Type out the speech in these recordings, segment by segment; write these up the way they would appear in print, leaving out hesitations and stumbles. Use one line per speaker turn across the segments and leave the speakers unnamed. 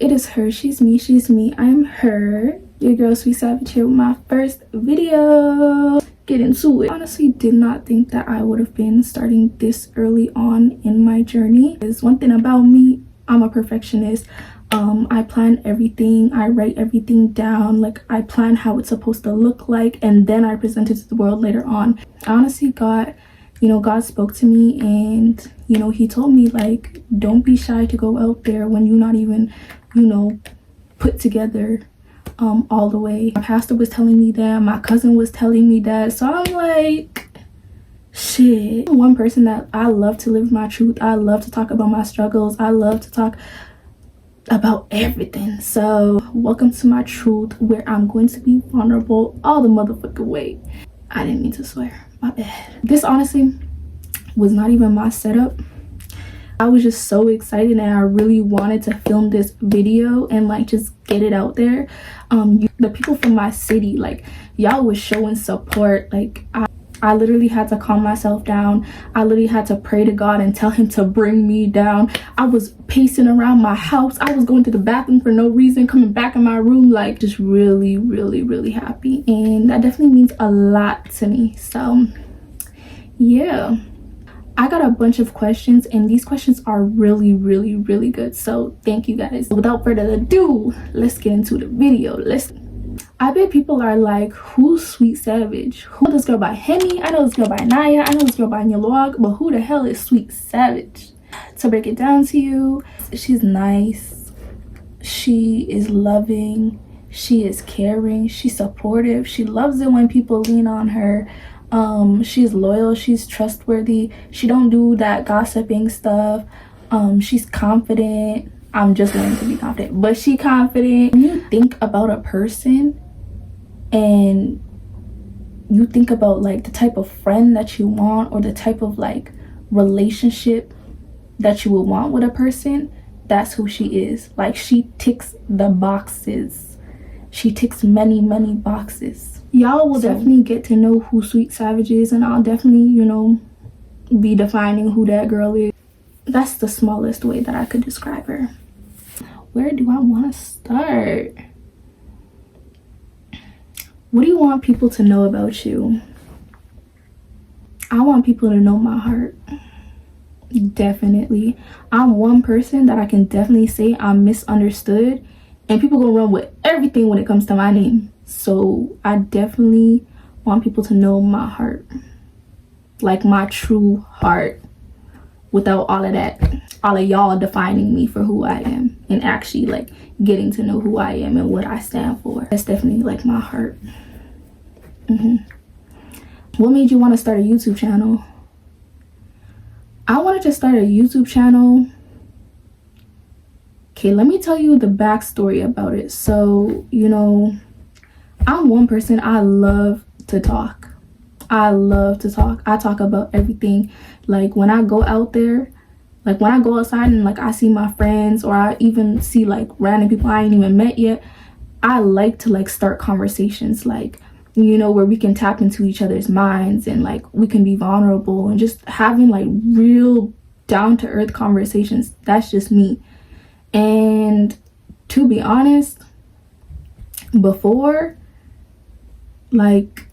it is her, she's me, I am her, your girl Sweettsavagee here with my first video. Get into it. Honestly did not think that I would have been starting this early on in my journey. There's one thing about me, I'm a perfectionist. I plan everything, I write everything down, like I plan how it's supposed to look like, and then I present it to the world later on. I honestly God spoke to me, and he told me, like, don't be shy to go out there when you're not even put together all the way. My pastor was telling me that, my cousin was telling me that, so I'm like, shit. I'm one person that I love to live my truth. I love to talk about my struggles. I love to talk about everything. So welcome to my truth, where I'm going to be vulnerable all the motherfucking way. I didn't mean to swear, my bad. This honestly was not even my setup. I was just so excited and I really wanted to film this video and like just get it out there. The people from my city, like, y'all was showing support. Like I literally had to calm myself down. I literally had to pray to God and tell him to bring me down. I was pacing around my house. I was going to the bathroom for no reason, coming back in my room, like just really happy. And that definitely means a lot to me. So yeah, I got a bunch of questions and these questions are really good. So thank you guys. Without further ado, let's get into the video. I bet people are like, who's Sweettsavagee? Who this girl by Henny? I know this girl by Naya. I know this girl by Nyalwag, but who the hell is Sweettsavagee? To break it down to you, she's nice, she is loving, she is caring, she's supportive, she loves it when people lean on her. She's loyal, she's trustworthy, she don't do that gossiping stuff. She's confident. I'm just learning to be confident, but she confident. When you think about a person and you think about like the type of friend that you want, or the type of like relationship that you would want with a person, that's who she is. Like, she ticks the boxes. She ticks many boxes. Y'all will definitely get to know who Sweettsavagee is, and I'll definitely be defining who that girl is. That's the smallest way that I could describe her. Where do I want to start? What do you want people to know about you? I want people to know my heart. Definitely. I'm one person that I can definitely say I'm misunderstood, and people gonna run with everything when it comes to my name. So I definitely want people to know my heart, like my true heart, without all of that, all of y'all defining me for who I am, and actually like getting to know who I am and what I stand for. That's definitely like my heart. What made you want to start a YouTube channel? I wanted to start a YouTube channel. Okay, let me tell you the backstory about it. So I'm one person, I love to talk. I talk about everything. Like, when I go out there, like when I go outside and like I see my friends, or I even see like random people I ain't even met yet, I like to like start conversations, like where we can tap into each other's minds and like we can be vulnerable and just having like real down-to-earth conversations. That's just me. And to be honest, before, like,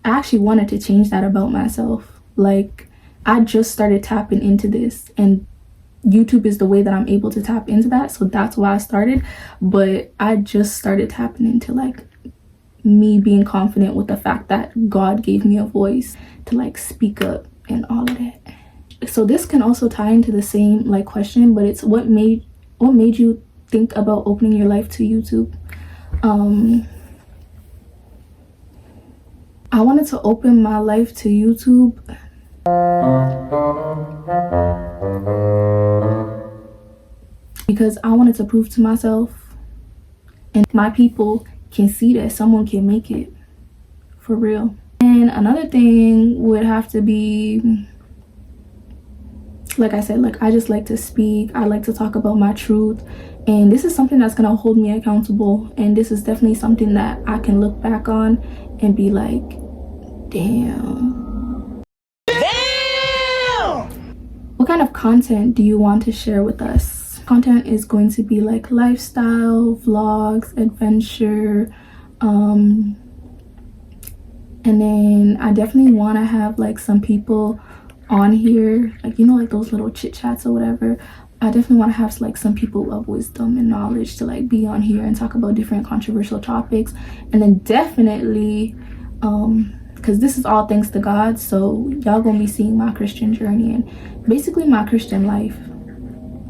I actually wanted to change that about myself. Like, I just started tapping into this, and YouTube is the way that I'm able to tap into that, so that's why I started. But I just started tapping into like me being confident with the fact that God gave me a voice to like speak up and all of that. So this can also tie into the same like question, but it's what made you think about opening your life to YouTube? I wanted to open my life to YouTube because I wanted to prove to myself and my people can see that someone can make it for real. And another thing would have to be, like I said, like I just like to speak. I like to talk about my truth, and this is something that's gonna hold me accountable, and this is definitely something that I can look back on and be like, damn. What kind of content do you want to share with us? Content is going to be like lifestyle, vlogs, adventure, and then I definitely want to have like some people on here, like, you know, like those little chit chats or whatever. I definitely want to have like some people of wisdom and knowledge to like be on here and talk about different controversial topics. And then definitely because this is all thanks to God, so y'all gonna be seeing my Christian journey and basically my Christian life.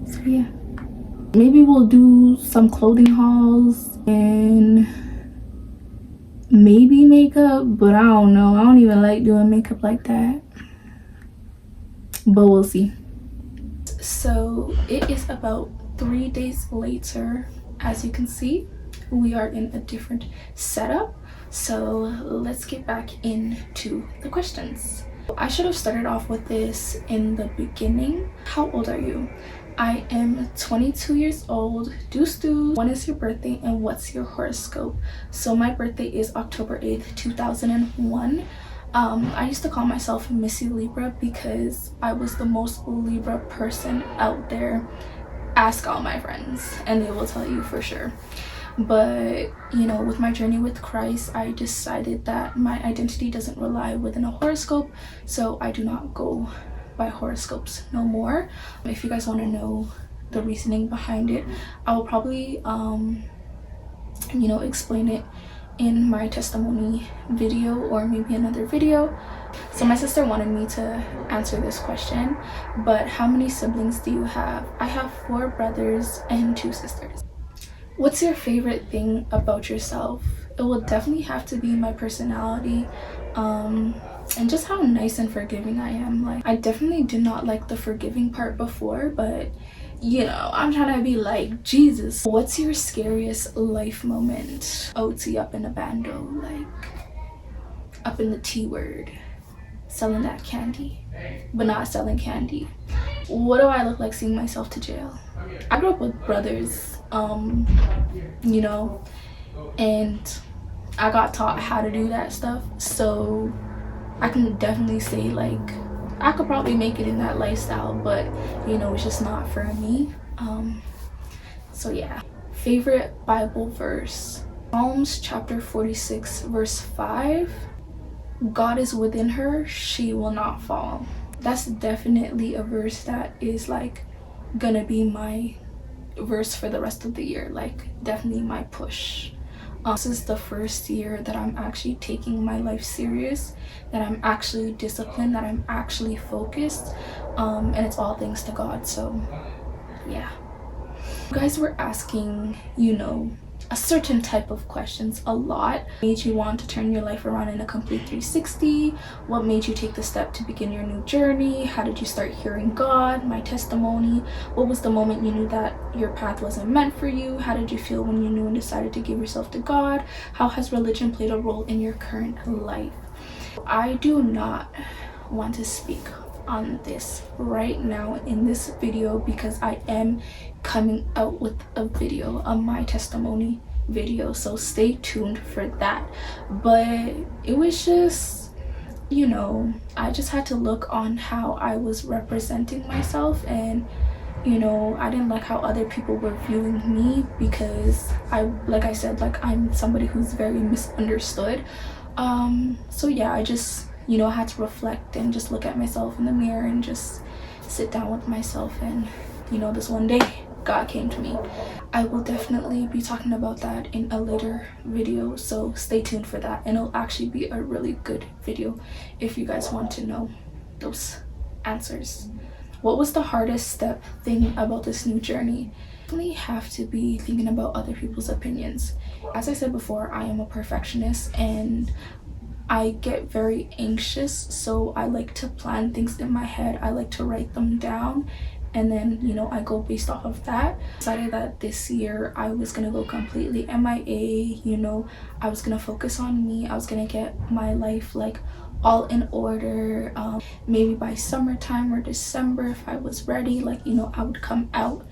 So yeah, maybe we'll do some clothing hauls and maybe makeup, but I don't know, I don't even like doing makeup like that, but we'll see. So it is about 3 days later. As you can see, we are in a different setup, so let's get back into the questions. I should have started off with this in the beginning. How old are you? I am 22 years old. Deuce. When is your birthday and what's your horoscope? So my birthday is October 8th, 2001. I used to call myself Missy Libra because I was the most Libra person out there. Ask all my friends and they will tell you for sure. But you know, with my journey with Christ, I decided that my identity doesn't rely within a horoscope, so I do not go by horoscopes no more. If you guys want to know the reasoning behind it, I will probably you know, explain it in my testimony video or maybe another video. So my sister wanted me to answer this question, but how many siblings do you have? I have 4 brothers and 2 sisters. What's your favorite thing about yourself? It will definitely have to be my personality, and just how nice and forgiving I am. Like, I definitely did not like the forgiving part before, but you know, I'm trying to be like Jesus. What's your scariest life moment? OT up in a bando, like up in the T word, selling that candy, but not selling candy. What do I look like seeing myself to jail? I grew up with brothers, you know, and I got taught how to do that stuff, so I can definitely say like I could probably make it in that lifestyle, but you know, it's just not for me. So yeah. Favorite Bible verse? Psalms chapter 46 verse 5. God is within her, she will not fall. That's definitely a verse that is like gonna be my verse for the rest of the year, like definitely my push. This is the first year that I'm actually taking my life serious, that I'm actually disciplined, that I'm actually focused, and it's all thanks to God. So yeah, you guys were asking, you know, a certain type of questions a lot. What made you want to turn your life around in a complete 360? What made you take the step to begin your new journey? How did you start hearing God? My testimony. What was the moment you knew that your path wasn't meant for you? How did you feel when you knew and decided to give yourself to God? How has religion played a role in your current life? I do not want to speak on this right now in this video because I am coming out with a video, of my testimony video, so stay tuned for that. But it was just, you know, I just had to look on how I was representing myself, and you know, I didn't like how other people were viewing me because like I said, like I'm somebody who's very misunderstood. So yeah, I just, you know, I had to reflect and just look at myself in the mirror and just sit down with myself, and you know, this one day God came to me. I will definitely be talking about that in a later video, so stay tuned for that, and it'll actually be a really good video if you guys want to know those answers. What was the hardest thing about this new journey? Definitely have to be thinking about other people's opinions. As I said before, I am a perfectionist and I get very anxious, so I like to plan things in my head. I like to write them down, and then, you know, I go based off of that. I decided that this year I was gonna go completely MIA, you know, I was gonna focus on me. I was gonna get my life like all in order. Maybe by summertime or December, if I was ready, like, you know, I would come out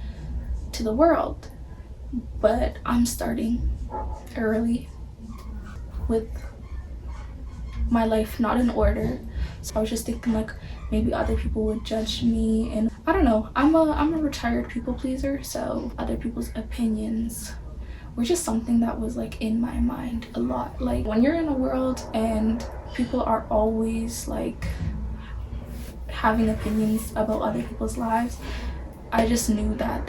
to the world. But I'm starting early with my life not in order, So I was just thinking like maybe other people would judge me, and I don't know, I'm a retired people pleaser, so other people's opinions were just something that was like in my mind a lot. Like when you're in a world and people are always like having opinions about other people's lives, I just knew that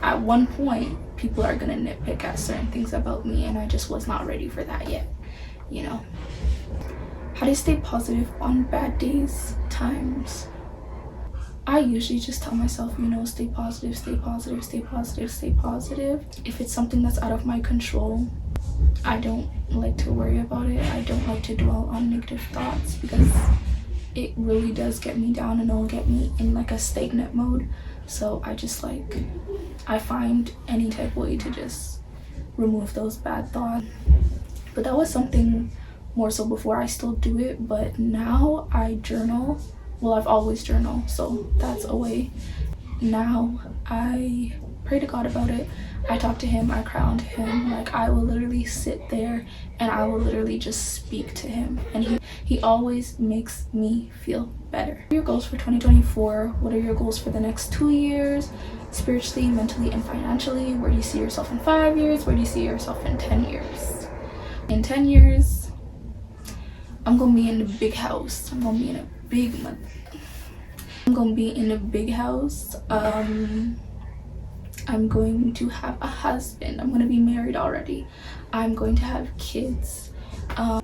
at one point people are gonna nitpick at certain things about me, and I just was not ready for that yet, you know. How do you stay positive on bad days, times? I usually just tell myself, you know, stay positive, stay positive, stay positive, stay positive. If it's something that's out of my control, I don't like to worry about it. I don't like to dwell on negative thoughts because it really does get me down and it'll get me in like a stagnant mode. So I just like, I find any type of way to just remove those bad thoughts. But that was something more so before. I still do it, but now I journal. Well, I've always journaled, so that's a way. Now I pray to God about it. I talk to him, I cry on to him. Like I will literally sit there and I will literally just speak to him, and he always makes me feel better. What are your goals for 2024? What are your goals for the next 2 years? Spiritually, mentally, and financially? Where do you see yourself in 5 years? Where do you see yourself in 10 years? In 10 years, I'm gonna be in a big house. I'm gonna be in a big house. I'm going to have a husband. I'm gonna be married already. I'm going to have kids. 5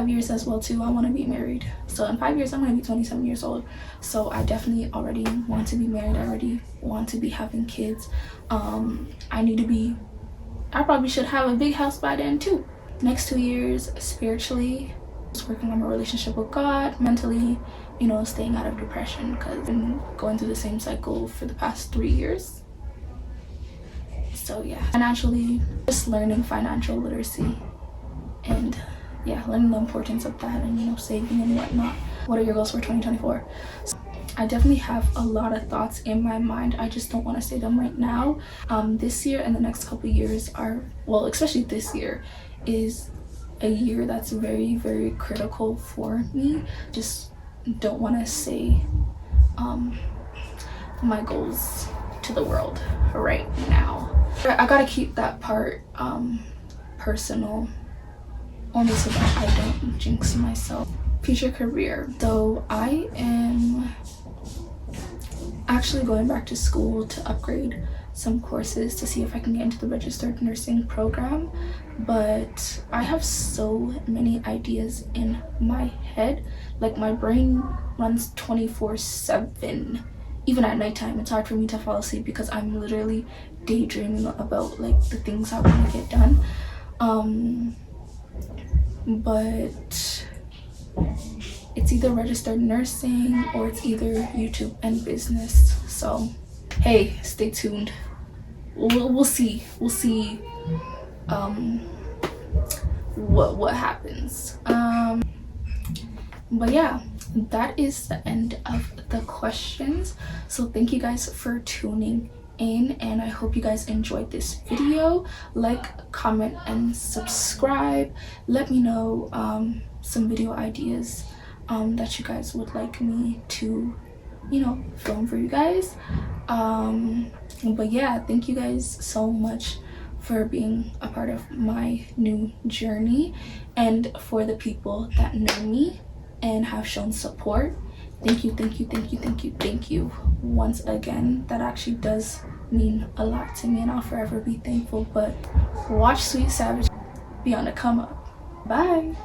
years as well too. I want to be married. So in 5 years I'm gonna be 27 years old. So I definitely already want to be married. I already want to be having kids. I probably should have a big house by then too. Next 2 years, spiritually, just working on my relationship with God. Mentally, you know, staying out of depression because I've been going through the same cycle for the past 3 years. So yeah, financially, just learning financial literacy and yeah, learning the importance of that, and you know, saving and whatnot. What are your goals for 2024? So I definitely have a lot of thoughts in my mind. I just don't want to say them right now. This year and the next couple years are, well, especially this year is a year that's very, very critical for me. Just don't want to say my goals to the world right now. I gotta keep that part personal, only so that I don't jinx myself. Future career. So I am actually going back to school to upgrade some courses to see if I can get into the registered nursing program, but I have so many ideas in my head. Like my brain runs 24/7. Even at nighttime, it's hard for me to fall asleep because I'm literally daydreaming about like the things I want to get done. But it's either registered nursing or it's either YouTube and business. So hey, stay tuned. We'll see what happens. But yeah, that is the end of the questions. So thank you guys for tuning in, and I hope you guys enjoyed this video. Like, comment, and subscribe. Let me know some video ideas that you guys would like me to, you know, film for you guys. But yeah, thank you guys so much for being a part of my new journey, and for the people that know me and have shown support. Thank you once again. That actually does mean a lot to me, and I'll forever be thankful. But watch Sweettsavagee be on the come up. Bye.